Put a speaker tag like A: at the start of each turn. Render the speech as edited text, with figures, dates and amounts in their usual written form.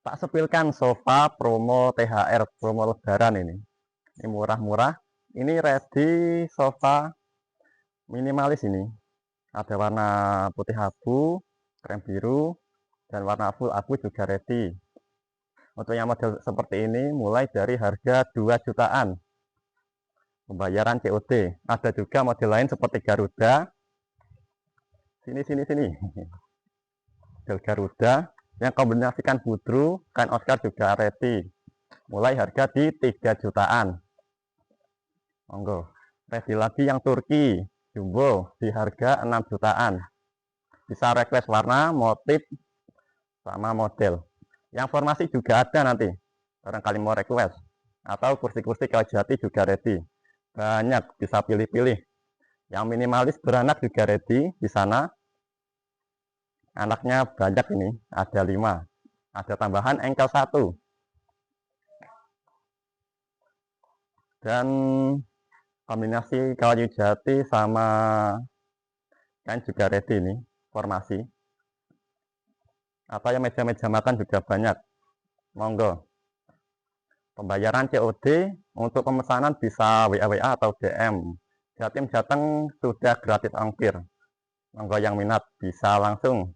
A: Tak sepilkan sofa promo THR, promo lebaran ini. Ini murah-murah. Ini ready sofa minimalis ini. Ada warna putih abu, krem biru, dan warna full abu juga ready. Untuk yang model seperti ini mulai dari harga 2 jutaan. Pembayaran COD. Ada juga model lain seperti Garuda. Sini. Model Garuda yang kombinasikan budru, kain Oscar juga ready. Mulai harga di 3 jutaan. Monggo. Ready lagi yang Turki, jumbo di harga 6 jutaan. Bisa request warna, motif, sama model. Yang formasi juga ada nanti. Barangkali mau request. Atau kursi-kursi kayu jati juga ready. Banyak, bisa pilih-pilih. Yang minimalis beranak juga ready di sana. Anaknya banyak ini, ada 5. Ada tambahan engkel 1. Dan kombinasi kayu jati sama kain juga ready ini, formasi. Atau yang meja-meja makan juga banyak. Monggo. Pembayaran COD untuk pemesanan bisa WA atau DM. Jatim Jateng sudah gratis ongkir. Monggo yang minat bisa langsung